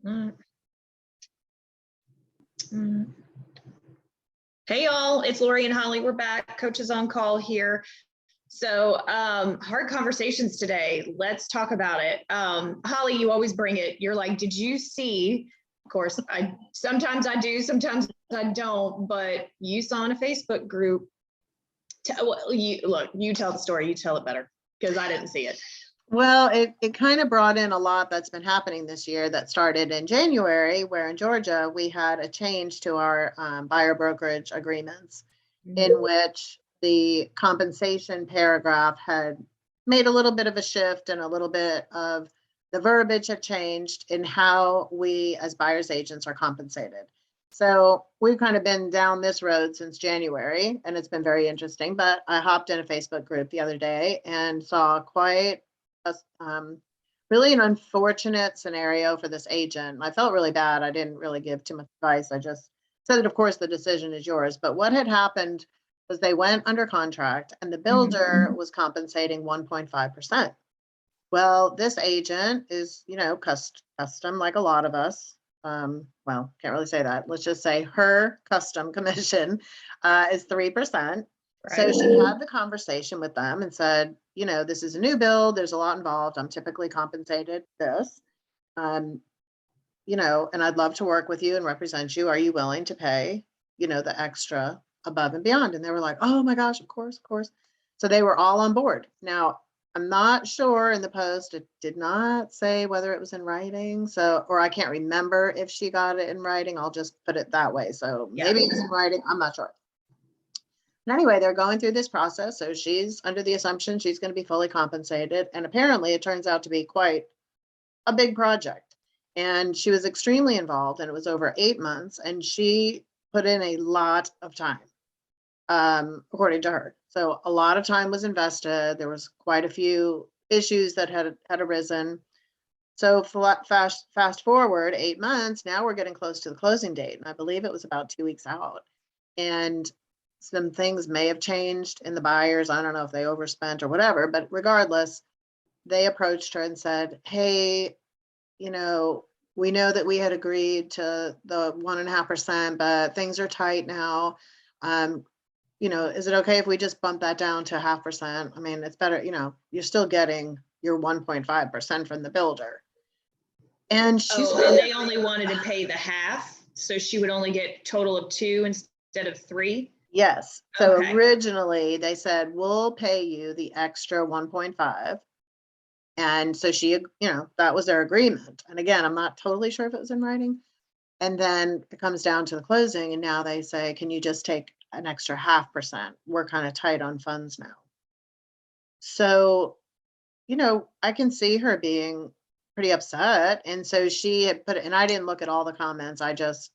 Mm. Mm. Hey y'all, it's Lori and Holly. We're back. Coaches on call here. So hard conversations today. Let's talk about it. Holly, you always bring it. You're like, did you see? Of course, sometimes I do, sometimes I don't, but you saw in a Facebook group. You tell the story, you tell it better because I didn't see it. Well, it kind of brought in a lot that's been happening this year that started in January, where in Georgia, we had a change to our buyer brokerage agreements in which the compensation paragraph had made a little bit of a shift and a little bit of the verbiage had changed in how we as buyers agents are compensated. So we've kind of been down this road since January, and it's been very interesting. But I hopped in a Facebook group the other day and saw quite really an unfortunate scenario for this agent. I felt really bad. I didn't really give too much advice. I just said that, of course, the decision is yours. But what had happened was they went under contract and the builder was compensating 1.5%. Well, this agent is, custom like a lot of us. Well, can't really say that. Let's just say her custom commission is 3%. So she had the conversation with them and said, this is a new build. There's a lot involved. I'm typically compensated this, and I'd love to work with you and represent you. Are you willing to pay, the extra above and beyond? And they were like, oh my gosh, of course, of course. So they were all on board. Now, I'm not sure in the post, it did not say whether it was in writing. Or I can't remember if she got it in writing. I'll just put it that way. So maybe it was in writing. I'm not sure. Anyway, they're going through this process. So she's under the assumption she's going to be fully compensated. And apparently it turns out to be quite a big project. And she was extremely involved, and it was over 8 months. And she put in a lot of time, according to her. So a lot of time was invested. There was quite a few issues that had arisen. So fast forward 8 months, now we're getting close to the closing date. And I believe it was about 2 weeks out. And some things may have changed in the buyers. I don't know if they overspent or whatever, but regardless, they approached her and said, hey, we know that we had agreed to the 1.5%, but things are tight now. Is it okay if we just bump that down to 0.5%? I mean, it's better, you're still getting your 1.5% from the builder. And and they only wanted to pay the half. So she would only get total of 2 instead of 3. Yes. So originally they said, we'll pay you the extra 1.5. And so she, that was their agreement. And again, I'm not totally sure if it was in writing. And then it comes down to the closing. And now they say, can you just take an extra 0.5%? We're kind of tight on funds now. So, I can see her being pretty upset. And so she had put it, and I didn't look at all the comments. I just,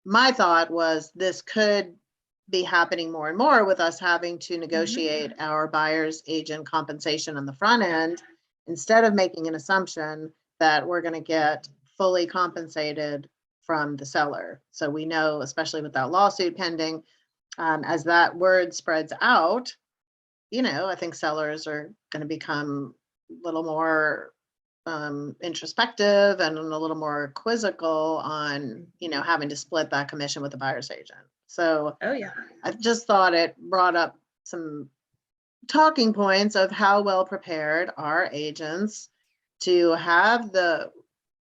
my thought was this could be happening more and more with us having to negotiate our buyer's agent compensation on the front end, instead of making an assumption that we're going to get fully compensated from the seller. So we know, especially with that lawsuit pending, as that word spreads out, I think sellers are going to become a little more introspective and a little more quizzical on, having to split that commission with the buyer's agent. So I just thought it brought up some talking points of how well prepared are agents to have the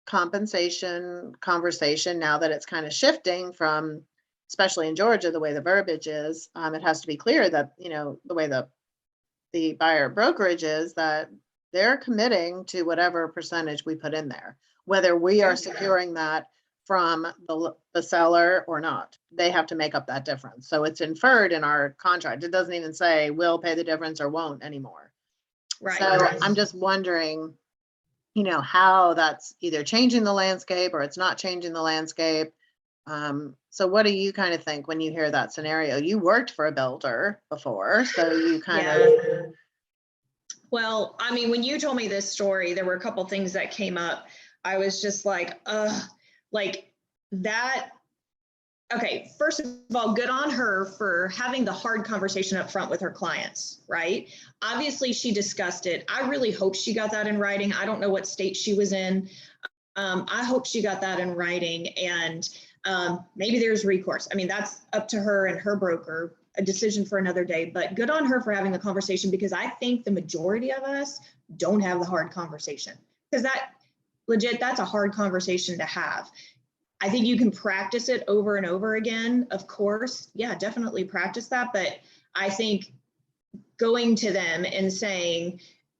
compensation conversation now that it's kind of shifting from, especially in Georgia, the way the verbiage is. It has to be clear that, the way the buyer brokerage is, that they're committing to whatever percentage we put in there, whether we are securing that from the seller or not. They have to make up that difference. So it's inferred in our contract. It doesn't even say we'll pay the difference or won't anymore. Right. So I'm just wondering, how that's either changing the landscape or it's not changing the landscape. So what do you kind of think when you hear that scenario? You worked for a builder before, so you kind of. Well, I mean, when you told me this story, there were a couple things that came up. I was just like that. Okay, first of all, good on her for having the hard conversation up front with her clients, right? Obviously, she discussed it. I really hope she got that in writing. I don't know what state she was in. I hope she got that in writing, and maybe there's recourse. I mean, that's up to her and her broker, a decision for another day, but good on her for having the conversation, because I think the majority of us don't have the hard conversation, because that's a hard conversation to have. I think you can practice it over and over again, of course. Yeah, definitely practice that. But I think going to them and saying,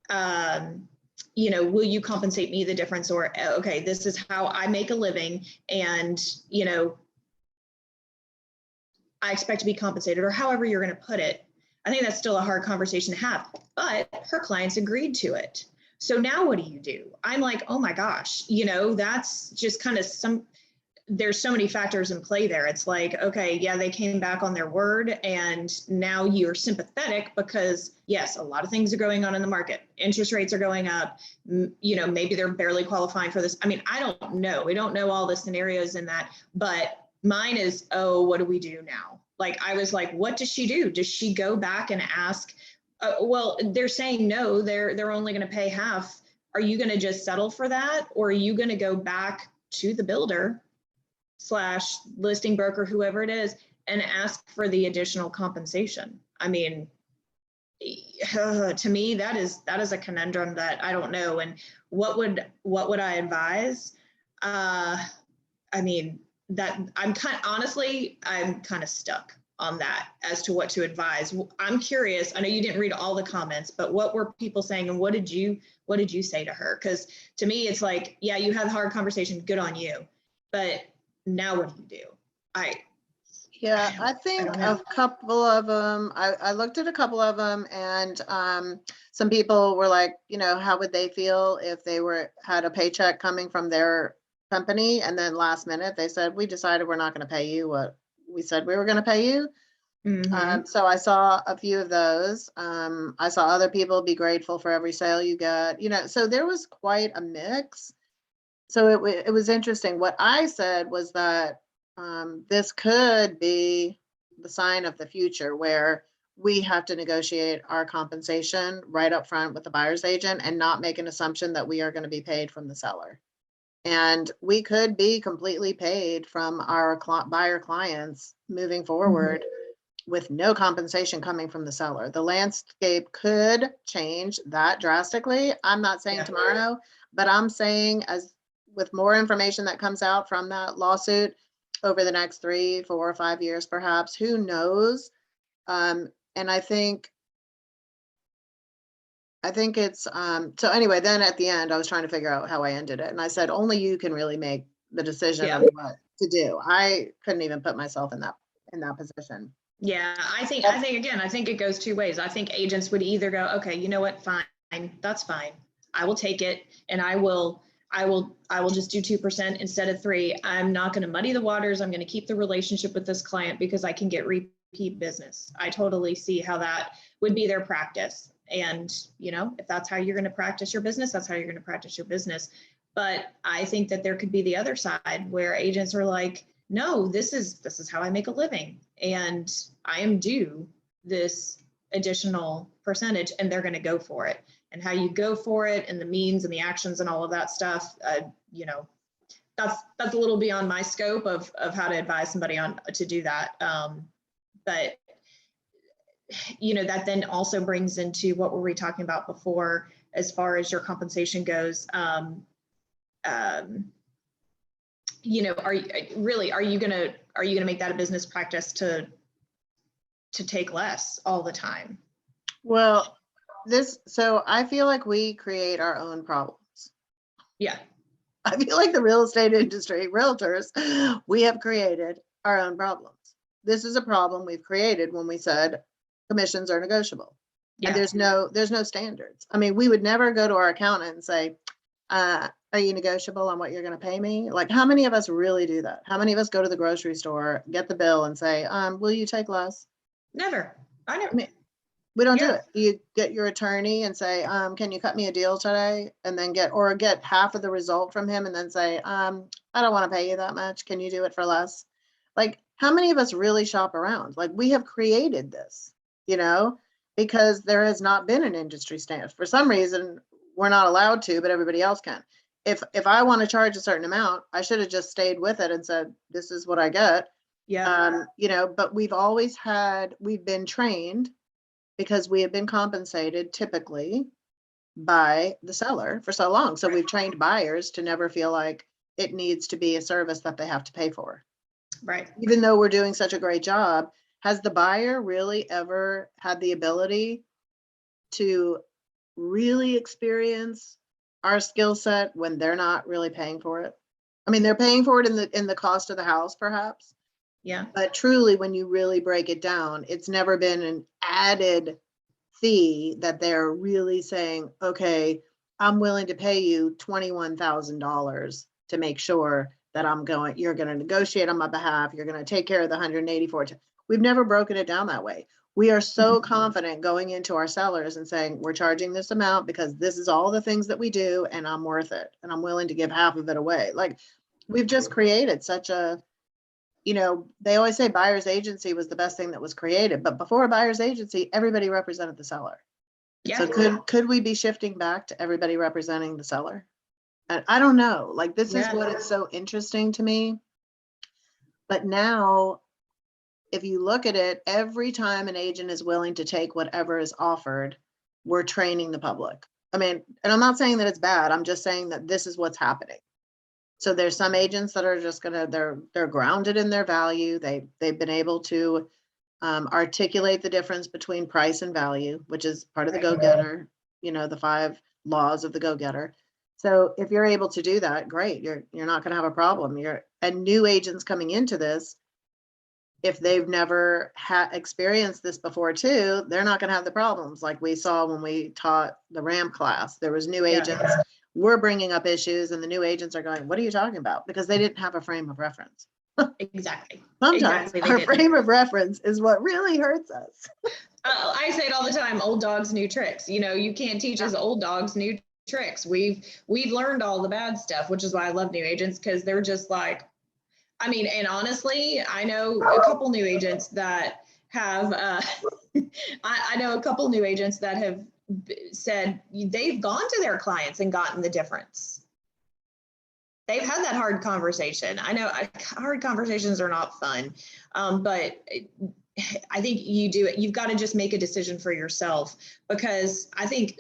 will you compensate me the difference? Or, okay, this is how I make a living, and, I expect to be compensated, or however you're going to put it. I think that's still a hard conversation to have, but her clients agreed to it. So now what do you do? I'm like, oh my gosh, that's just kind of there's so many factors in play there. It's like, okay, yeah, they came back on their word, and now you're sympathetic because, yes, a lot of things are going on in the market. Interest rates are going up. Maybe they're barely qualifying for this. I mean, I don't know. We don't know all the scenarios in that, but mine is, oh, what do we do now? Like, I was like, what does she do? Does she go back and ask? Well, they're saying no, they're only going to pay half. Are you going to just settle for that? Or are you going to go back to the builder / listing broker, whoever it is, and ask for the additional compensation? I mean, to me, that is a conundrum that I don't know. And what would I advise? I mean, that I'm kind of stuck on that as to what to advise. I'm curious. I know you didn't read all the comments, but what were people saying, and what did you say to her? Because to me, it's like, yeah, you had a hard conversation, good on you, but now what do you do? I think a couple of them, I looked at a couple of them, and some people were like, how would they feel if they had a paycheck coming from their company, and then last minute they said, we decided we're not going to pay you what we said we were going to pay you. Mm-hmm. So I saw a few of those. I saw other people be grateful for every sale you got, so there was quite a mix. So it was interesting. What I said was that this could be the sign of the future, where we have to negotiate our compensation right up front with the buyer's agent and not make an assumption that we are going to be paid from the seller. And we could be completely paid from our buyer clients moving forward, mm-hmm. with no compensation coming from the seller. The landscape could change that drastically. I'm not saying tomorrow, but I'm saying with more information that comes out from that lawsuit over the next 3, 4, or 5 years, perhaps, who knows? And I think it's, so anyway, then at the end, I was trying to figure out how I ended it. And I said, only you can really make the decision of what to do. I couldn't even put myself in that position. Yeah, I think it goes two ways. I think agents would either go, okay, you know what, fine, that's fine. I will take it, and I will just do 2% instead of 3%. I'm not going to muddy the waters. I'm going to keep the relationship with this client because I can get repeat business. I totally see how that would be their practice. And, if that's how you're going to practice your business, that's how you're going to practice your business. But I think that there could be the other side where agents are like, no, this is how I make a living, and I am due this additional percentage, and they're going to go for it. And how you go for it, and the means and the actions and all of that stuff, that's a little beyond my scope of how to advise somebody on to do that. But that then also brings into what were we talking about before, as far as your compensation goes. Are you gonna make that a business practice to take less all the time? Well, so I feel like we create our own problems. Yeah. I feel like the real estate industry, realtors, we have created our own problems. This is a problem we've created when we said commissions are negotiable. Yeah. And there's no standards. I mean, we would never go to our accountant and say, are you negotiable on what you're going to pay me? Like, how many of us really do that? How many of us go to the grocery store, get the bill, and say, will you take less? Never. I never. I mean, we don't do it. You get your attorney and say, can you cut me a deal today? And then get half of the result from him and then say, I don't want to pay you that much. Can you do it for less? Like, how many of us really shop around? Like, we have created this, because there has not been an industry standard. For some reason, we're not allowed to, but everybody else can. if I want to charge a certain amount, I should have just stayed with it and said, this is what I get. Yeah. You know, but we've been trained, because we have been compensated typically by the seller for so long. So we've trained buyers to never feel like it needs to be a service that they have to pay for. Right. Even though we're doing such a great job, has the buyer really ever had the ability to really experience our skill set when they're not really paying for it? I mean, they're paying for it in the cost of the house, perhaps. Yeah. But truly, when you really break it down, it's never been an added fee that they're really saying, okay, I'm willing to pay you $21,000 to make sure that you're going to negotiate on my behalf. You're going to take care of the 184. We've never broken it down that way. We are so confident going into our sellers and saying, we're charging this amount because this is all the things that we do, and I'm worth it. And I'm willing to give half of it away. Like, we've just created such a, you know, they always say buyer's agency was the best thing that was created, but before a buyer's agency, everybody represented the seller. Yeah. So could we be shifting back to everybody representing the seller? And I don't know, like, this is what is so interesting to me. But now, if you look at it, every time an agent is willing to take whatever is offered, we're training the public. I mean, and I'm not saying that it's bad. I'm just saying that this is what's happening. So there's some agents that are just they're grounded in their value. They've been able to articulate the difference between price and value, which is part of the go-getter, you know, the 5 laws of the go-getter. So if you're able to do that, great. You're not going to have a problem. And new agents coming into this, if they've never experienced this before too, they're not going to have the problems like we saw when we taught the RAM class. There was new agents. We're bringing up issues, and the new agents are going, what are you talking about? Because they didn't have a frame of reference. Exactly. Sometimes our frame of reference is what really hurts us. I say it all the time, old dogs, new tricks. You know, you can't teach us old dogs new tricks. We've learned all the bad stuff, which is why I love new agents, because they're just like, I mean, and honestly, I know a couple new agents that have, I know a couple new agents that have said they've gone to their clients and gotten the difference. They've had that hard conversation. I know hard conversations are not fun, but I think you've got to just make a decision for yourself, because I think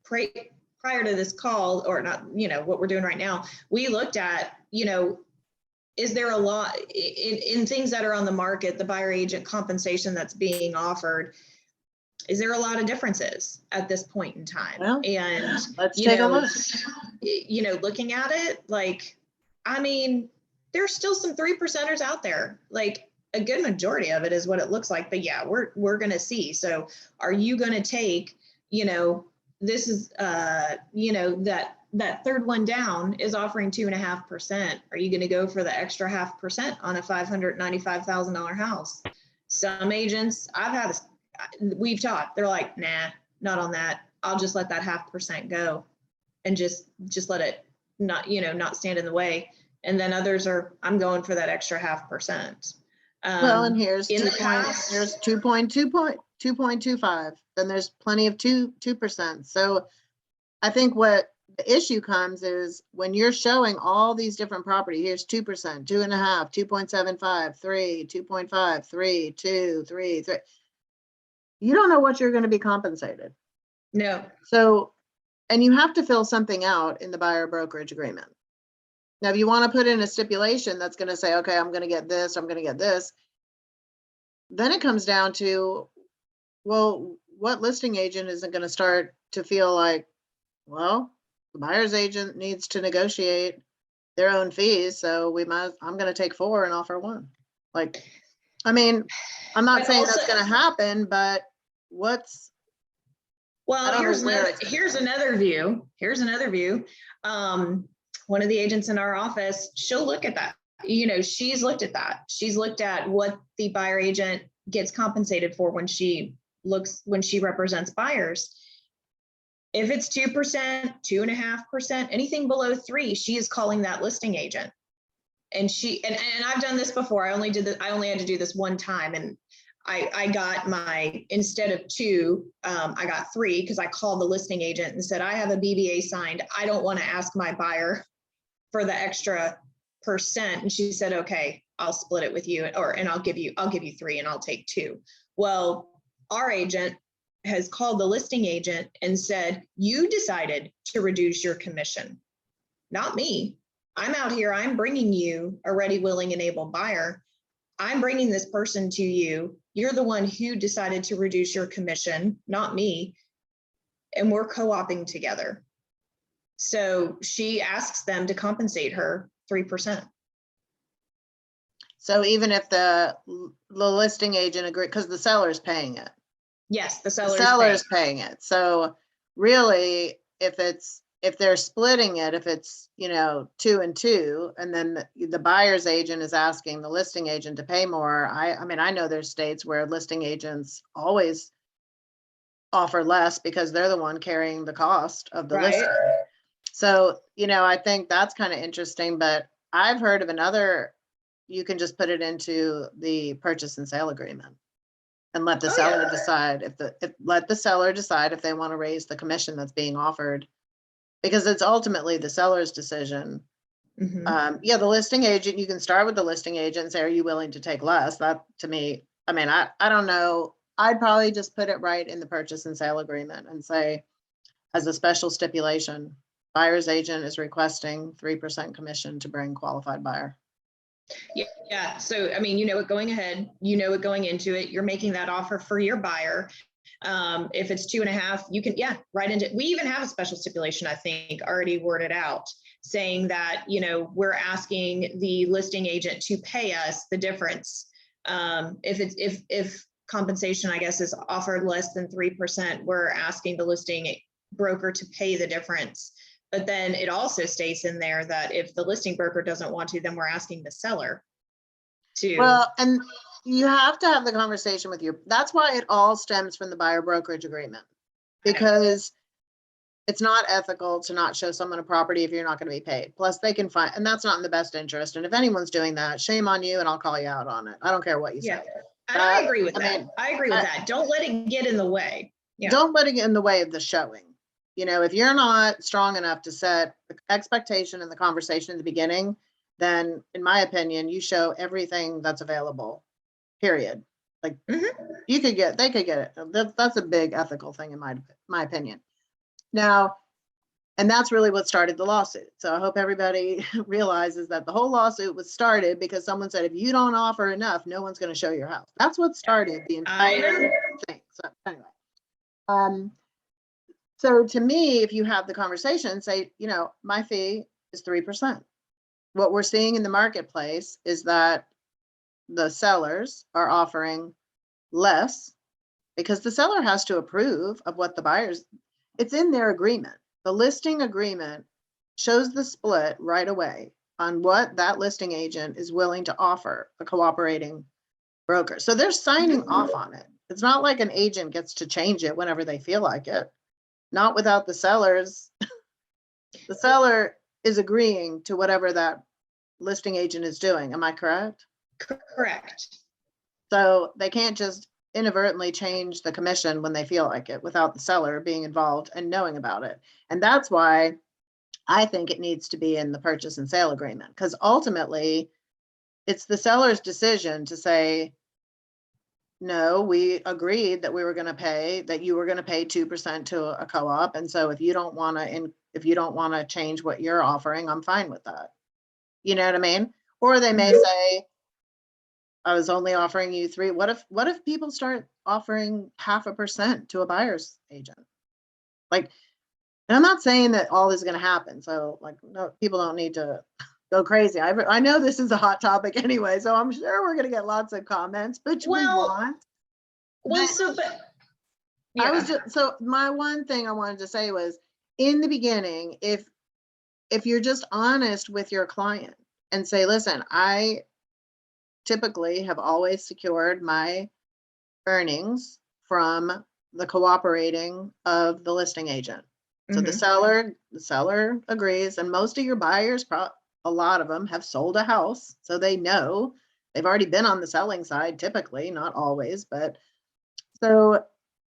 prior to this call, or not, you know, what we're doing right now, we looked at, you know, is there a lot in things that are on the market, the buyer agent compensation that's being offered? Is there a lot of differences at this point in time? Well, and let's take a look. You know, looking at it, like, I mean, there's still some 3%ers out there. Like, a good majority of it is what it looks like. But yeah, we're going to see. So are you going to take, you know, this is, you know, that third one down is offering 2.5%. Are you going to go for the extra 0.5% on a $595,000 house? Some agents we've taught, they're like, nah, not on that. I'll just let that 0.5% go and just let it not stand in the way. And then others are, I'm going for that extra 0.5%. Well, and here's 2.25. Then there's plenty of 2%. So I think what the issue comes is when you're showing all these different property, here's 2%, 2.5, 2.75, 3, 2.5, 3, 2, 3, 3. You don't know what you're going to be compensated. No. So, and you have to fill something out in the buyer brokerage agreement. Now, if you want to put in a stipulation that's going to say, okay, I'm going to get this, I'm going to get this, then it comes down to, well, what listing agent isn't going to start to feel like, well, the buyer's agent needs to negotiate their own fees, so I'm going to take 4 and offer 1. Like, I mean, I'm not saying that's going to happen, but here's another view. One of the agents in our office, she'll look at that. You know, she's looked at that. She's looked at what the buyer agent gets compensated for when she represents buyers. If it's 2%, 2.5%, anything below 3, she is calling that listing agent. And and I've done this before. I only had to do this one time, and I got instead of 2, I got 3 because I called the listing agent and said, I have a BBA signed. I don't want to ask my buyer for the extra percent. And she said, okay, I'll split it with you, and I'll give you 3 and I'll take 2. Well, our agent has called the listing agent and said, you decided to reduce your commission, not me. I'm out here, I'm bringing you a ready, willing, and able buyer. I'm bringing this person to you. You're the one who decided to reduce your commission, not me. And we're co-oping together. So she asks them to compensate her 3%. So even if the listing agent agrees, because the seller's paying it. Yes, the The seller's seller's paying it. So really, if they're splitting it, if it's, 2 and 2, and then the buyer's agent is asking the listing agent to pay more, I mean, I know there's states where listing agents always offer less because they're the one carrying the cost of the listing. So, I think that's kind of interesting, but I've heard of another, you can just put it into the purchase and sale agreement and let the seller decide let the seller decide if they want to raise the commission that's being offered, because it's ultimately the seller's decision. The listing agent, you can start with the listing agent and say, are you willing to take less? That, to me, I mean, I don't know. I'd probably just put it right in the purchase and sale agreement and say, as a special stipulation, buyer's agent is requesting 3% commission to bring qualified buyer. Yeah. So, I mean, it going ahead, it going into it, you're making that offer for your buyer. If it's 2.5, you can, right into, we even have a special stipulation, I think, already worded out, saying that, we're asking the listing agent to pay us the difference. If compensation, I guess, is offered less than 3%, we're asking the listing broker to pay the difference. But then it also states in there that if the listing broker doesn't want to, then we're asking the seller to. Well, and you have to have the conversation with that's why it all stems from the buyer brokerage agreement, because it's not ethical to not show someone a property if you're not going to be paid. Plus they can find, and that's not in the best interest. And if anyone's doing that, shame on you, and I'll call you out on it. I don't care what you say. And I agree with that. I agree with that. Don't let it get in the way. Don't let it get in the way of the showing. If you're not strong enough to set the expectation in the conversation at the beginning, then in my opinion, you show everything that's available, period. Like they could get it. That's a big ethical thing in my opinion. Now, and that's really what started the lawsuit. So I hope everybody realizes that the whole lawsuit was started because someone said, if you don't offer enough, no one's going to show your house. That's what started the entire thing. So anyway, so to me, if you have the conversation, say, my fee is 3%. What we're seeing in the marketplace is that the sellers are offering less because the seller has to approve of what the buyers, it's in their agreement. The listing agreement shows the split right away on what that listing agent is willing to offer a cooperating broker. So they're signing off on it. It's not like an agent gets to change it whenever they feel like it. Not without the sellers. The seller is agreeing to whatever that listing agent is doing. Am I correct? Correct. So they can't just inadvertently change the commission when they feel like it without the seller being involved and knowing about it. And that's why I think it needs to be in the purchase and sale agreement, because ultimately it's the seller's decision to say, no, we agreed that we were going to pay, that you were going to pay 2% to a co-op. And so if you don't want to change what you're offering, I'm fine with that. You know what I mean? Or they may say, I was only offering you 3. What if people start offering 0.5% to a buyer's agent? Like, and I'm not saying that all is going to happen. So no, people don't need to go crazy. I know this is a hot topic anyway, so I'm sure we're going to get lots of comments, which we want. So my one thing I wanted to say was, in the beginning, if you're just honest with your client and say, listen, I typically have always secured my earnings from the cooperating of the listing agent. So the seller agrees, and most of your buyers, a lot of them have sold a house, so they know They've already been on the selling side, typically, not always, but so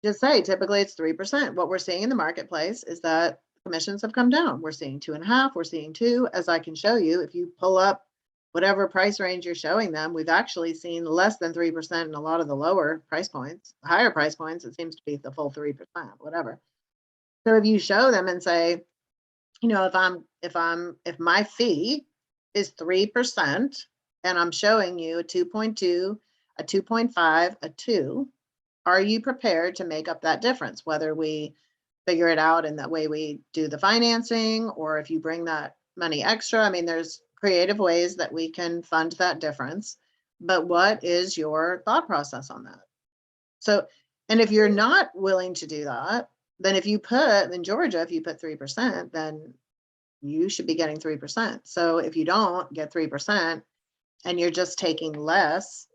just say typically it's 3%. What we're seeing in the marketplace is that commissions have come down. We're seeing 2.5, we're seeing 2, as I can show you. If you pull up whatever price range you're showing them, we've actually seen less than 3% in a lot of the lower price points. Higher price points, it seems to be the full 3%, whatever. So if you show them and say, you know, if my fee is 3% and I'm showing you a 2.2, a 2.5, a 2, are you prepared to make up that difference? Whether we figure it out in that way we do the financing, or if you bring that money extra. I mean, there's creative ways that we can fund that difference, but what is your thought process on that? So, and if you're not willing to do that, then if you put in Georgia, if you put 3%, then you should be getting 3%. So if you don't get 3% and you're just taking less,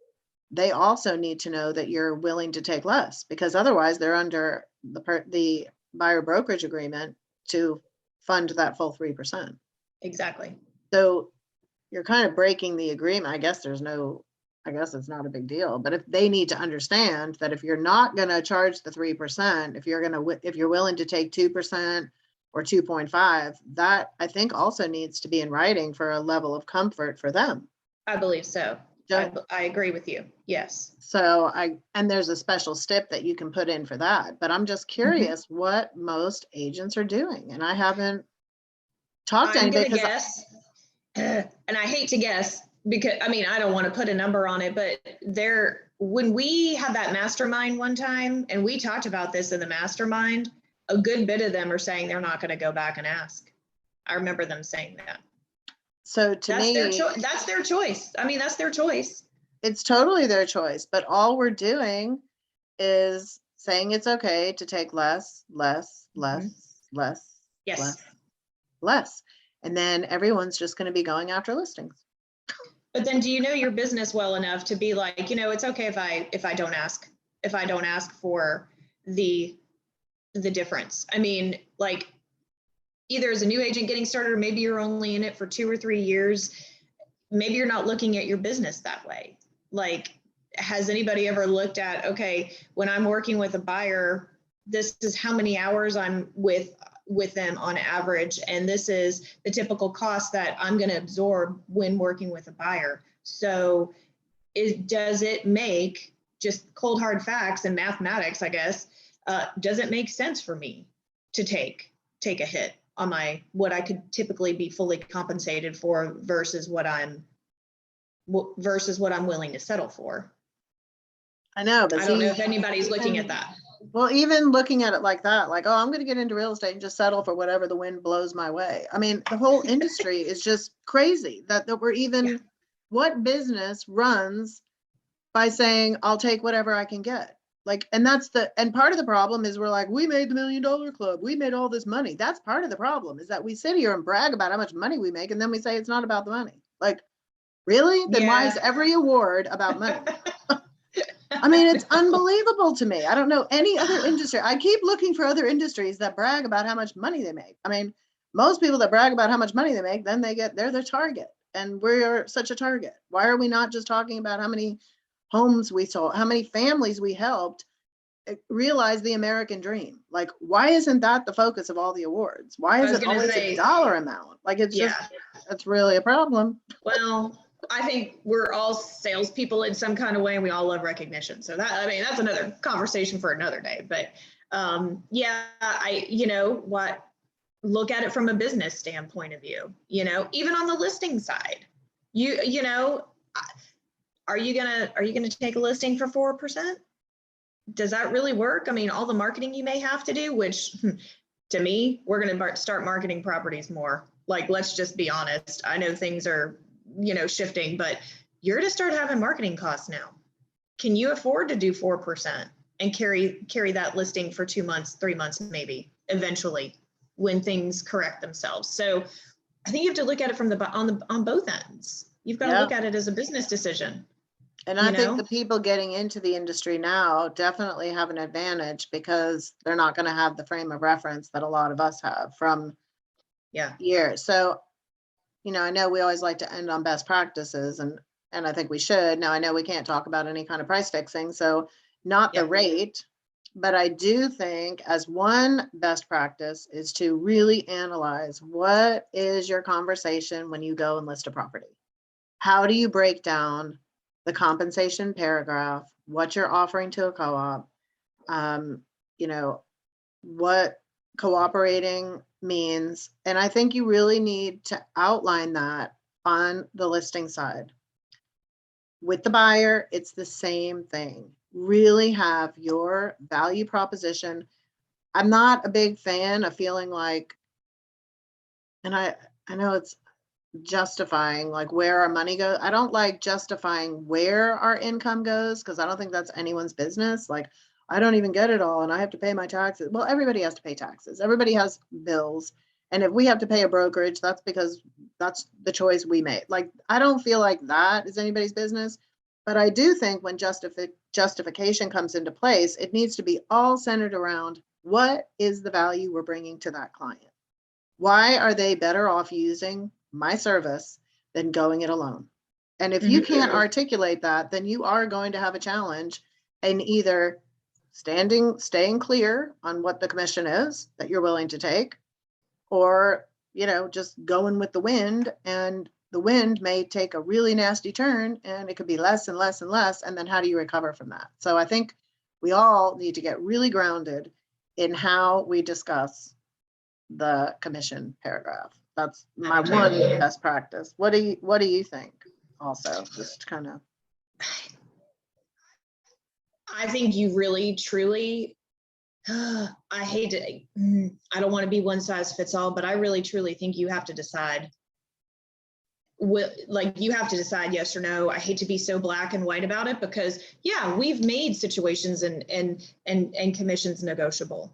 they also need to know that you're willing to take less, because otherwise they're under the buyer brokerage agreement to fund that full 3%. Exactly. So you're kind of breaking the agreement. I guess it's not a big deal, but if they need to understand that if you're not going to charge the 3%, if you're willing to take 2% or 2.5, that I think also needs to be in writing for a level of comfort for them. I believe so. I agree with you. Yes. So and there's a special stip that you can put in for that, but I'm just curious what most agents are doing. And I haven't talked to anybody. I'm gonna guess, and I hate to guess because I mean, I don't want to put a number on it, but when we had that mastermind one time and we talked about this in the mastermind, a good bit of them are saying they're not going to go back and ask. I remember them saying that. So that's their choice. I mean, that's their choice. It's totally their choice, but all we're doing is saying it's okay to take less. Yes. Less. And then everyone's just going to be going after listings. But then do you know your business well enough to be like, you know, it's okay if I don't ask for the difference. I mean, like, either as a new agent getting started, or maybe you're only in it for 2 or 3 years. Maybe you're not looking at your business that way. Like, has anybody ever looked at, okay, when I'm working with a buyer, this is how many hours I'm with them on average, and this is the typical cost that I'm going to absorb when working with a buyer. So does it make, just cold hard facts and mathematics, I guess, does it make sense for me to take a hit on what I could typically be fully compensated for versus what I'm willing to settle for? I know, but I don't know if anybody's looking at that. Well, even looking at it like that, like, oh, I'm going to get into real estate and just settle for whatever the wind blows my way. I mean, the whole industry is just crazy that we're even, what business runs by saying, I'll take whatever I can get? Like, and part of the problem is we're like, we made the $1 Million Club. We made all this money. That's part of the problem, is that we sit here and brag about how much money we make. And then we say, it's not about the money. Like, really? Then why is every award about money? I mean, it's unbelievable to me. I don't know any other industry. I keep looking for other industries that brag about how much money they make. I mean, most people that brag about how much money they make, then they're the target. And we're such a target. Why are we not just talking about how many homes we sold, how many families we helped realize the American dream? Like, why isn't that the focus of all the awards? Why is it always a dollar amount? Like, it's just, that's really a problem. Well, I think we're all salespeople in some kind of way, and we all love recognition. So that's another conversation for another day. But look at it from a business standpoint of view, even on the listing side, are you gonna take a listing for 4%? Does that really work? I mean, all the marketing you may have to do, which to me, we're gonna start marketing properties more. Like, let's just be honest. I know things are, shifting, but you're to start having marketing costs now. Can you afford to do 4% and carry that listing for 2 months, 3 months, maybe eventually when things correct themselves? So I think you have to look at it from on both ends. You've got to look at it as a business decision. And I think the people getting into the industry now definitely have an advantage, because they're not going to have the frame of reference that a lot of us have from years. So, I know we always like to end on best practices, and and I think we should. Now, I know we can't talk about any kind of price fixing, so not the Yeah. rate, but I do think as one best practice is to really analyze what is your conversation when you go and list a property. How do you break down the compensation paragraph, what you're offering to a co-op, you know, what cooperating means. And I think you really need to outline that on the listing side. With the buyer, it's the same thing. Really have your value proposition. I'm not a big fan of feeling like, and I know it's justifying like where our money goes. I don't like justifying where our income goes because I don't think that's anyone's business. Like, I don't even get it all and I have to pay my taxes. Well, everybody has to pay taxes. Everybody has bills. And if we have to pay a brokerage, that's because that's the choice we made. Like, I don't feel like that is anybody's business. But I do think when justification comes into place, it needs to be all centered around what is the value we're bringing to that client? Why are they better off using my service than going it alone? And if you can't articulate that, then you are going to have a challenge in either staying clear on what the commission is that you're willing to take, or, just going with the wind, and the wind may take a really nasty turn and it could be less and less and less. And then how do you recover from that? So I think we all need to get really grounded in how we discuss the commission paragraph. That's my one best practice. What do you think? Also, just kind of. I think you really, truly, I hate to, I don't want to be one size fits all, but I really, truly think you have to decide. You have to decide yes or no. I hate to be so black and white about it because, yeah, we've made situations and commissions negotiable.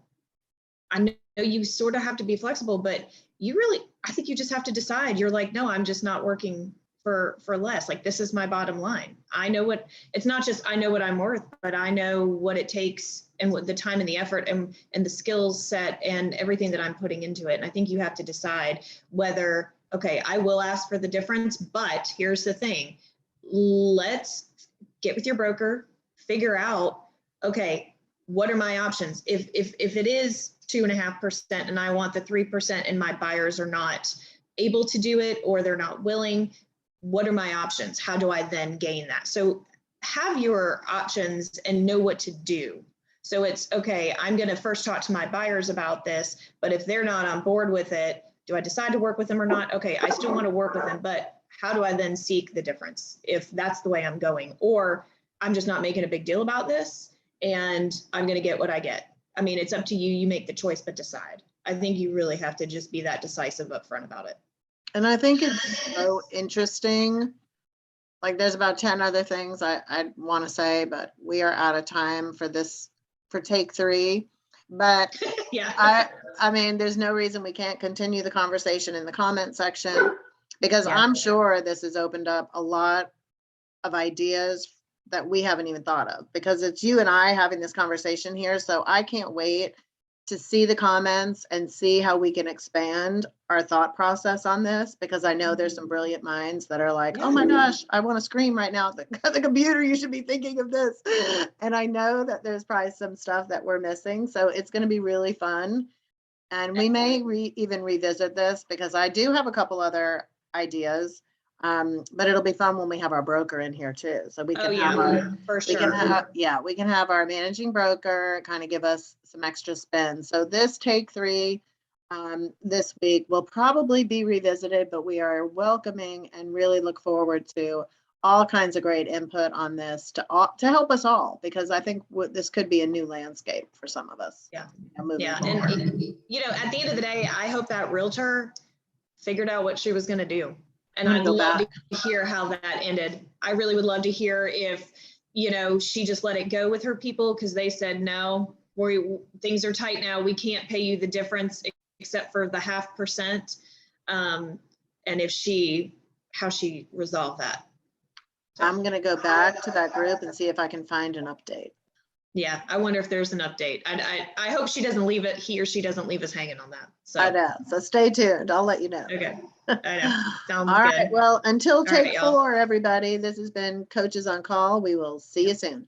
I know you sort of have to be flexible, but I think you just have to decide. You're like, no, I'm just not working for less. Like, this is my bottom line. It's not just I know what I'm worth, but I know what it takes and what the time and the effort and the skills set and everything that I'm putting into it. And I think you have to decide whether, okay, I will ask for the difference, but here's the thing. Let's get with your broker, figure out, okay, what are my options? If it is 2.5% and I want the 3% and my buyers are not able to do it or they're not willing, what are my options? How do I then gain that? So have your options and know what to do. So it's, okay, I'm going to first talk to my buyers about this, but if they're not on board with it, do I decide to work with them or not? Okay, I still want to work with them, but how do I then seek the difference if that's the way I'm going? Or I'm just not making a big deal about this and I'm going to get what I get. I mean, it's up to you. You make the choice, but decide. I think you really have to just be that decisive upfront about it. And I think it's so interesting. Like, there's about 10 other things I want to say, but we are out of time for take 3. But yeah, I mean, there's no reason we can't continue the conversation in the comment section, because I'm sure this has opened up a lot of ideas that we haven't even thought of, because it's you and I having this conversation here. So I can't wait to see the comments and see how we can expand our thought process on this, because I know there's some brilliant minds that are like, oh my gosh, I want to scream right now at the computer, you should be thinking of this. And I know that there's probably some stuff that we're missing. So it's going to be really fun. And we may even revisit this, because I do have a couple other ideas. But it'll be fun when we have our broker in here too. So we can we can have our managing broker kind of give us some extra spin. So this take 3 this week will probably be revisited, but we are welcoming and really look forward to all kinds of great input on this to help us all, because I think this could be a new landscape for some of us. Yeah. Forward. And at the end of the day, I hope that realtor figured out what she was going to do. And I'd love to hear how that ended. I really would love to hear if, she just let it go with her people because they said, no, things are tight now. We can't pay you the difference except for the 0.5%. And how she resolved that. So I'm going to go back to that group and see if I can find an update. Yeah, I wonder if there's an update. I hope she doesn't leave it, he or she doesn't leave us hanging on that. So, I know. So stay tuned. I'll let you know. okay. I know. Sounds All good. right. Well, until All right, take y'all. 4, everybody, this has been Coaches on Call. We will see you soon.